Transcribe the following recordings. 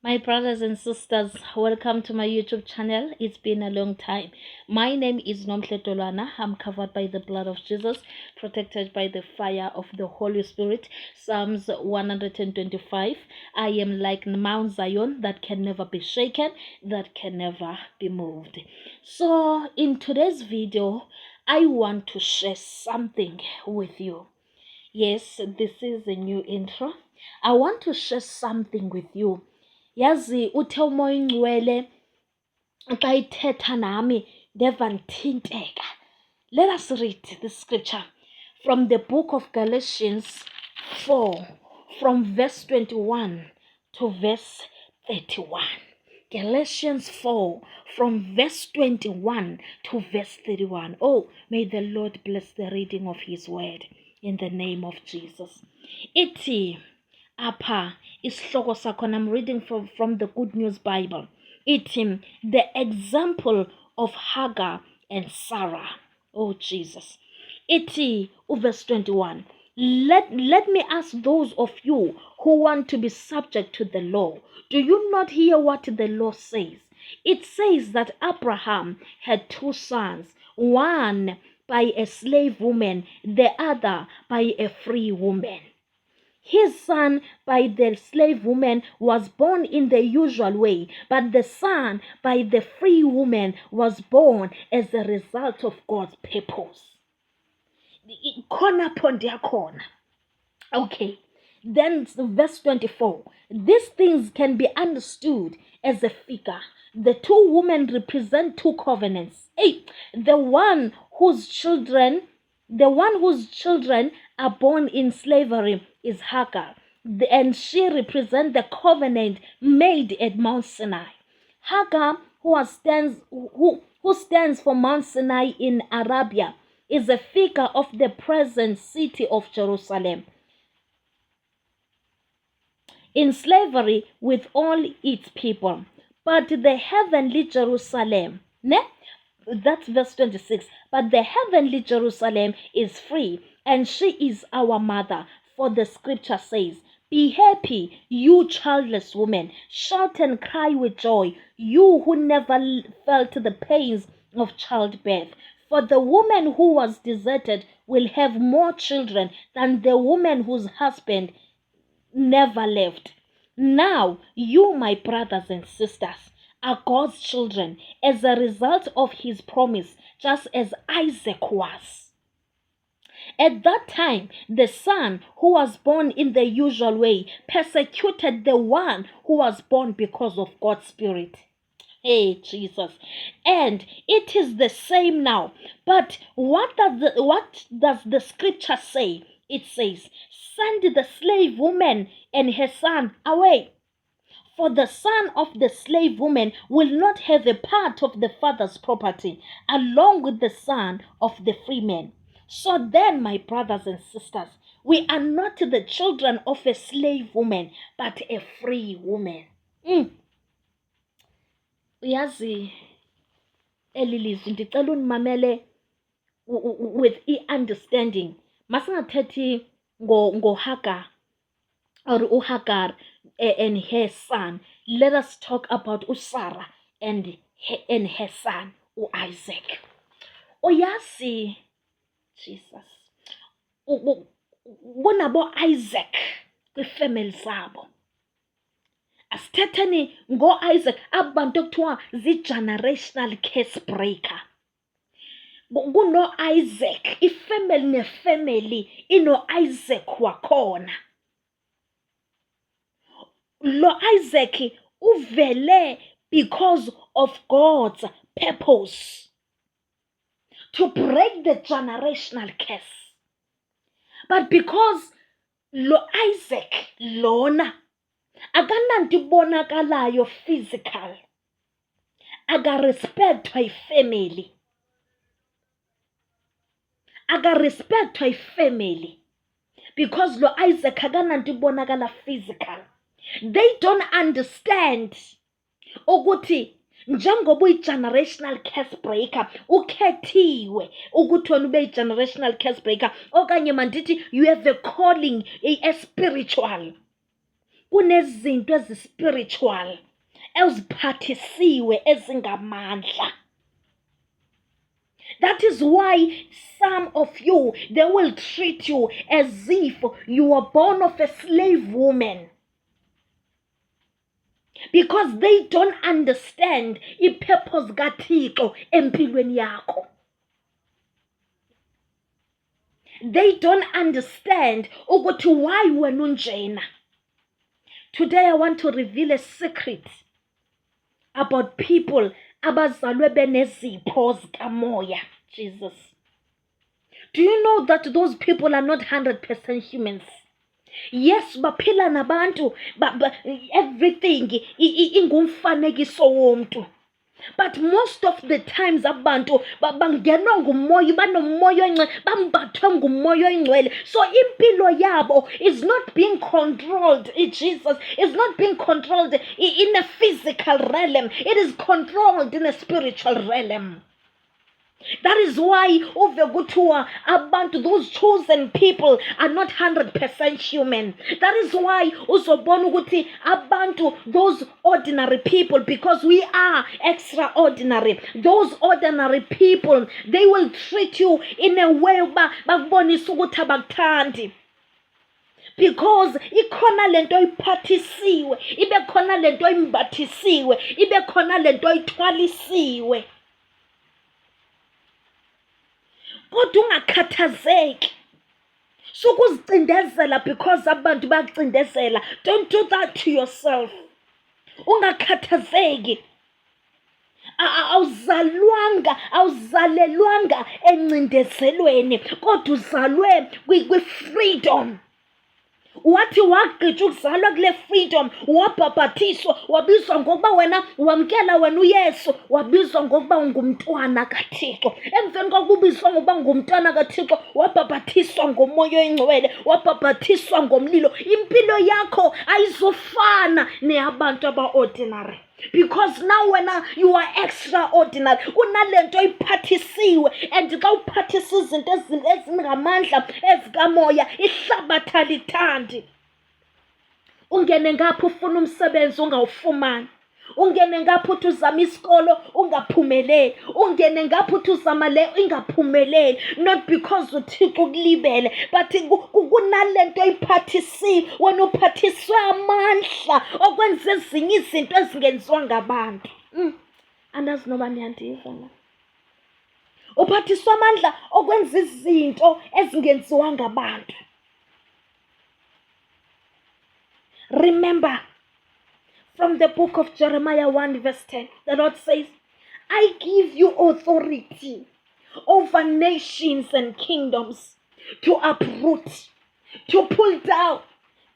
My brothers and sisters, welcome to my YouTube channel. It's been a long time. My name is Nomhle Tolwana. I'm covered by the blood of Jesus, protected by the fire of the Holy Spirit. Psalms 125. I am like Mount Zion that can never be shaken, that can never be moved. So in today's video, I want to share something with you. Yes, this is a new intro. I want to share something with you. Yazi uthe umoya ingcwele xa ithetha nami ndeva ndithinteka. Let us read the scripture from the book of Galatians 4, from verse 21 to verse 31. Galatians 4, from verse 21 to verse 31. Oh, may the Lord bless the reading of his word in the name of Jesus. Ithi apha isihloko sakhona, I'm reading from the Good News Bible. Ithi the example of Hagar and Sarah. Oh Jesus. Ithi verse 21. Let me ask those of you who want to be subject to the law. Do you not hear what the law says? It says that Abraham had two sons, one by a slave woman, the other by a free woman. His son by the slave woman was born in the usual way, but the son by the free woman was born as a result of God's purpose. Okay, then verse 24. These things can be understood as a figure. The two women represent two covenants. The one whose children are born in slavery is Hagar, and she represents the covenant made at Mount Sinai. Hagar, who stands for Mount Sinai in Arabia, is a figure of the present city of Jerusalem, in slavery with all its people. But the heavenly Jerusalem, that's verse 26. But the heavenly Jerusalem is free, and she is our mother. For the scripture says, be happy, you childless woman. Shout and cry with joy, you who never felt the pains of childbirth. For the woman who was deserted will have more children than the woman whose husband never left. Now, you, my brothers and sisters, are God's children as a result of his promise, just as Isaac was. At that time, the son who was born in the usual way persecuted the one who was born because of God's Spirit. Hey, Jesus. And it is the same now. But what does the scripture say? It says, send the slave woman and her son away. For the son of the slave woman will not have a part of the father's property, along with the son of the free man. So then, my brothers and sisters, we are not the children of a slave woman, but a free woman. Uyazi elilizwi ndicela unimamele with understanding. Masingathethi ngoHagar or uHagar and her son. Let us talk about uSarah and her son uIsaac. Uyazi Jesus, bonabo Isaac kwifamily sabo. Asithetheni ngo-Isaac, abantu ekuthiwa zi-generational curse breaker. Kuno-Isaac, ifamily nefamily ino-Isaac wakhona. Lo Isaac uvele because of God's purpose to break the generational curse. But because lo Isaac lona akananto ibonakalayo physical, akarespectwa ifamily, akarespectwa ifamily, because lo Isaac akananto ibonakala physical. They don't understand ukuthi njengoba uyi-generational curse breaker ukhethiwe ukuthi wena ube yi-generational curse breaker, okanye mandithi you have a calling, a spiritual. kunezinto spiritual eziphathisiwe ezingamandla. That is why some of you, they will treat you as if you were born of a slave woman. Because they don't understand i-purpose kaThixo empilweni yakho. They don't understand ukuthi why wena unjena. Today I want to reveal a secret about people abazalwe benezipho zikamoya. Jesus. Do you know that those people are not 100% humans? Yes, baphila nabantu, everything ingumfanekiso womuntu. But most of the times abantu bangenwa ngumoya, banomoya oyingcwele, bambathwe ngumoya oyingcwele. So impilo yabo is not being controlled. Jesus is not being controlled in a physical realm. It is controlled in a spiritual realm. That is why abantu, those chosen people, are not 100% human. That is why abantu, those ordinary people, because we are extraordinary, those ordinary people, they will treat you in a way because ikhona lento iphathisiwe, ibe khona lento imbathisiwe, ibe khona lento ithwalisiwe. Kodwa ungakhathazeki sukuzicindezela because abantu bakucindezela. Don't do that to yourself. Ungakhathazeki. Awuzalelwanga encindezelweni, kodwa uzalwe kwi-freedom. Wathi wagqitha ukuzalwa kule freedom, wabhabhathiswa, wabizwa ngokuba wena wamkela wena uYesu, wabizwa ngokuba ungumntwana kaThixo. Emveni kokubizwa ngokuba ungumntwana kaThixo, wabhabhathiswa ngomoya oyingcwele, wabhabhathiswa ngomlilo. Impilo yakho ayizofana neyabantu aba-ordinary. Because now when you are extraordinary, kunalento iphathisiwe, and xa uphathisa izinto ezingamandla ezikamoya, ihlabatha lithandi. Ungene ngapha ufuna umsebenzi ungawufumani. Ungene ngapha uthi uzama isikolo ungaphumeleli. Ungene ngapha uthi uzama le ingaphumeleli. Not because uThixo ukulibele, but kunalento iphathisiwe, wena uphathiswe amandla okwenza ezinye izinto ezingenziwa ngabantu. Andazi noba niyandiva na. Uphathiswe amandla okwenza izinto ezingenziwa ngabantu. Remember, from the book of Jeremiah 1 verse 10, the Lord says, I give you authority over nations and kingdoms to uproot, to pull down,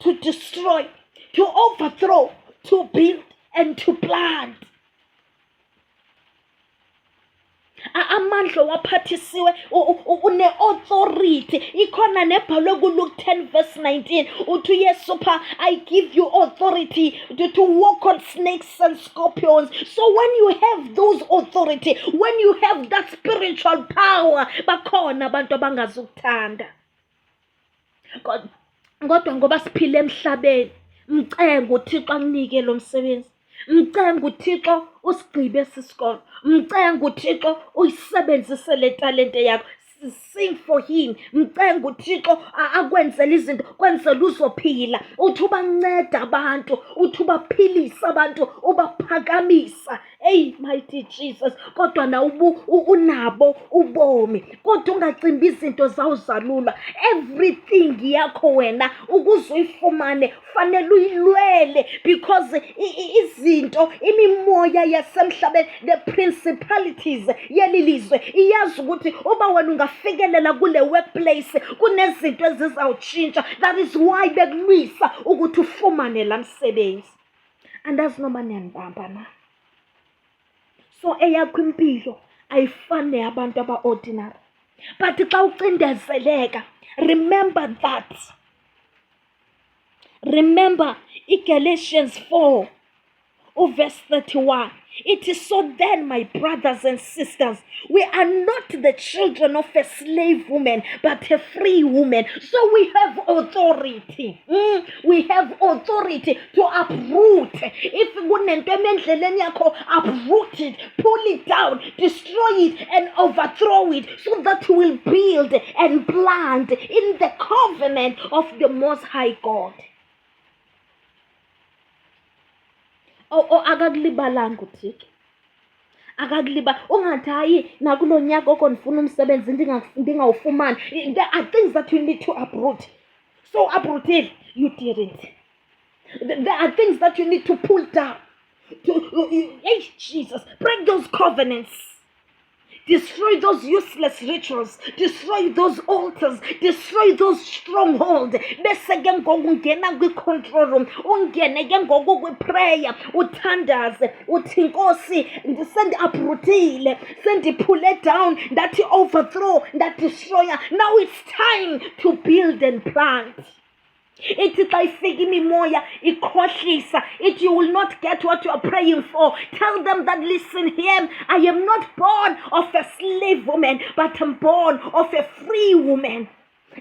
to destroy, to overthrow, to build, and to plant. Amandla waphathisiwe une-authority. Ikhona nebhalwe kuLuke 10 verse 19. Uthi uYesu pha, I give you authority to walk on snakes and scorpions. So when you have those authority, when you have that spiritual power, bakhona abantu abangazukuthanda. Kodwa ngoba siphile emhlabeni, mcenga uThixo akunike lo msebenzi. Mcenga uThixo usigqibe sisikolo. Mcenga uThixo uyisebenzise le talente yakho. Sing for him. Mcenga uThixo akwenzele izinto, kwenzela uzophila. Uthi ubanceda abantu, uthi ubaphilisa abantu, ubaphakamisa. Hey mighty Jesus. Kodwa na unabo ubomi. Kodwa ungacimbi izinto zawuzalula. Everything yakho wena ukuze uyifumane fanele uyilwele, because izinto, imimoya yasemhlabeni, the principalities yelilizwe iyazi ukuthi uba wena ungafikelela kule workplace kunezinto ezizawutshintsha. That is why bekulwisa ukuthi ufumane la msebenzi. Andazi noma niyanibamba na. So eyakho impilo ayifane abantu aba-ordinary. But xa ucindezeleka, remember that. Remember Galatians 4 verse 31. It is so then, my brothers and sisters, we are not the children of a slave woman, but a free woman. So we have authority. We have authority to uproot. If uproot it, pull it down, destroy it, and overthrow it, so that we will build and plant in the covenant of the Most High God. Akakulibalanga uThixo. Akakuliba ungathi hayi nakulo nyaka okonifuna umsebenzi ndingawufumani. There are things that you need to uproot. So uproot it, you didn't. There are things that you need to pull down. Jesus, break those covenants. Destroy those useless rituals. Destroy those altars. Destroy those strongholds. Bese ke ngoku ungena kwi-control room. Ungene ke ngoku kwi-prayer. Uthandaze. Uthi Nkosi, sendi-uprootile. Sendi-pull down. That overthrow. That destroyer. Now it's time to build and plant. Ithi xa ifika imimoya ikhohlisa, ithi you will not get what you are praying for. Tell them that, listen here, I am not born of a slave woman, but I'm born of a free woman.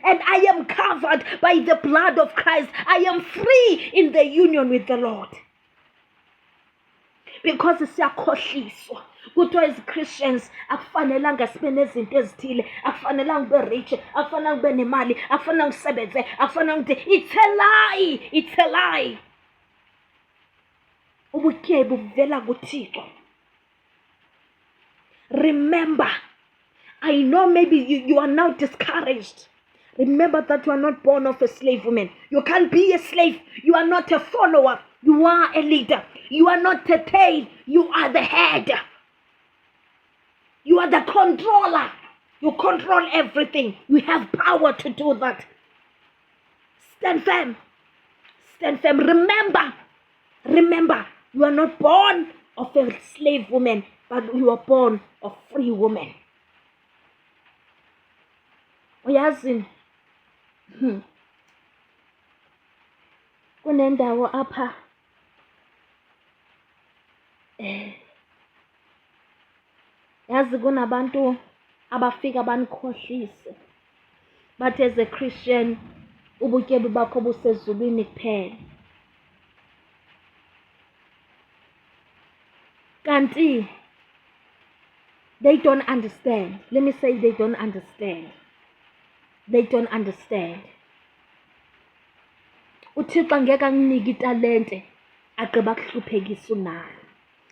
And I am covered by the blood of Christ. I am free in the union with the Lord. Because siyakhohliswa. Kuthiwa as Christians akufanelanga sibe nezinto ezithile, akufanelanga ube rich, akufanelanga ube nemali, akufanelanga usebenze, akufanelanga ukuthi it's a lie, it's a lie. Ubutyebi buvela kuThixo. Remember, I know maybe you are now discouraged. Remember that you are not born of a slave woman. You can't be a slave. You are not a follower. You are a leader. You are not the tail. You are the head. You are the controller. You control everything. You have power to do that. Stand firm. Stand firm. Remember, you are not born of a slave woman, but you are born of free woman. Uyazini, kunendawo apha yazi kunabantu abafika banikhohlise but as a Christian ubutyebi bakho busezulwini kuphela. Kanti they don't understand. Let me say they don't understand. They don't understand. uThixo ngeke akunike italente agqiba kuhluphekisa unayo.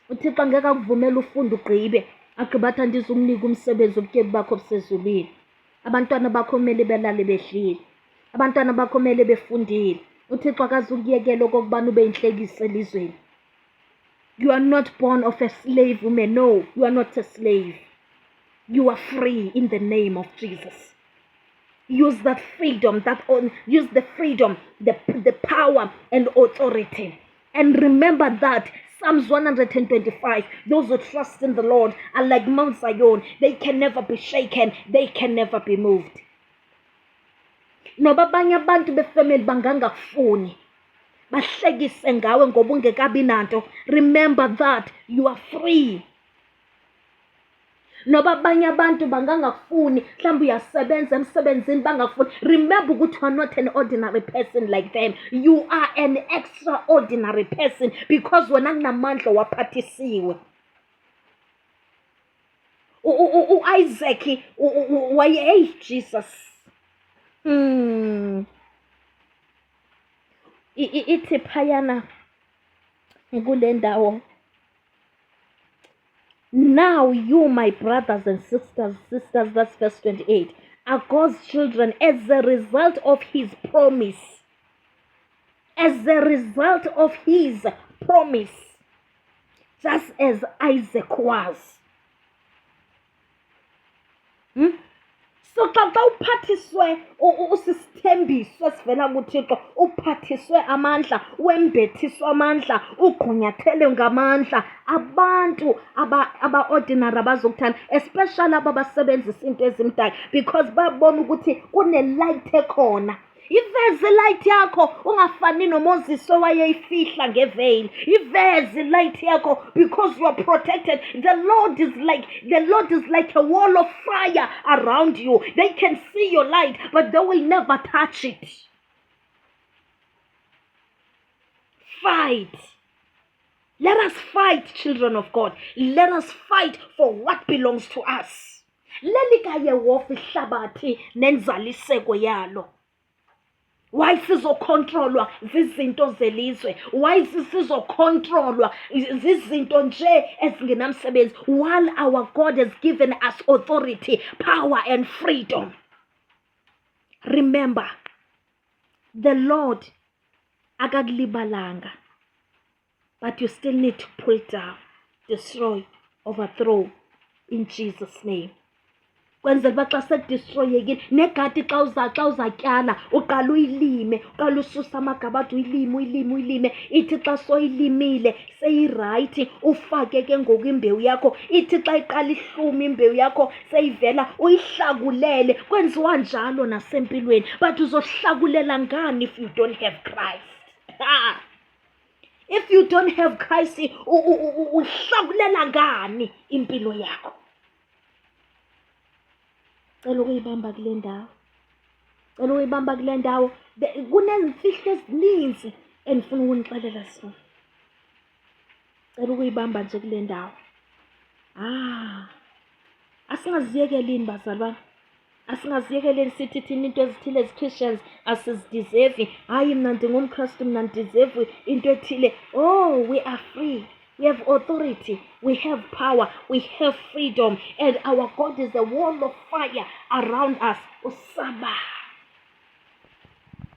uThixo ngeke akuvumele ufunde ugqibe agqiba athi andizukunika umsebenzi ubutyebi bakho busezulwini. Abantwana bakho kumele belale behlile. Abantwana bakho kumele befundile. uThixo akazukuyekela okokubana ube inhlekisa elizweni. You are not born of a slave woman. No, you are not a slave. You are free in the name of Jesus. Use that freedom, use the freedom, the power and authority. And remember that Psalms 125, those who trust in the Lord are like Mount Zion. They can never be shaken. They can never be moved. Noba abanye abantu befamily bangangakufuni bahlekise ngawe ngoba ungekabi nanto, remember that you are free. Noba abanye abantu bangangakufuni, mhlawumbe uyasebenza emsebenzini bangakufuni, remember ukuthi you are not an ordinary person like them. You are an extraordinary person because wena kunamandla waphathisiwe. Isaac waye Jesus. Ithi phayana kule ndawo. Now you, my brothers and sisters, that's verse 28, are God's children as a result of his promise. As a result of his promise. Just as Isaac was. So xa uphathiswe usisithembiso sivela kuThixo, uphathiswe amandla, wembethiswe amandla, ugqunyathelwe ngamandla, abantu aba-ordinary abazokuthanda, especially aba basebenzisa into ezimdaka, because babona ukuthi kune-light ekhona. iveze light yakho ungafani noMoses owayeyifihla ngeveil. Iveze light yakho because you are protected. The Lord is like a wall of fire around you. They can see your light, but they will never touch it. Fight. Let us fight, children of God. Let us fight for what belongs to us. Lelikaye wofi hlabathi nenzaliseko yalo. Why sizocontrolwa zizinto zelizwe? Why sizocontrolwa zizinto nje ezingenamsebenzi? While our God has given us authority, power and freedom. Remember, the Lord akakulibalanga, but you still need to pull down, destroy, overthrow in Jesus' name. Kwenzela uba xa sedistroyekile negadi xa uzatyala uqala uyilime, uqala ususa amagabade uyilime ithi xa soyilimile seyirayithi ufake ke ngoku imbewu yakho, ithi xa iqala ihluma imbewu yakho seyivela uyihlakulele. Kwenziwa njalo nasempilweni, but uzohlakulela ngani if you don't have Christ? If you don't have Christ, uhlakulela ngani impilo yakho? Cela ukuyibamba kule ndawo. Cela ukuyibamba kule ndawo. Kunezimfihlo ezininzi endifuna ukunixelela zona. Cela ukuyibamba nje kule ndawo. Asingaziyekelini bazali bami. Asingaziyekeleni sithi thina into ezithile as Christians asizideserve. Hayi mina ndingumKristu mina ndideserve into ethile. Oh, we are free. We have authority, we have power, we have freedom, and our God is a wall of fire around us. Usaba.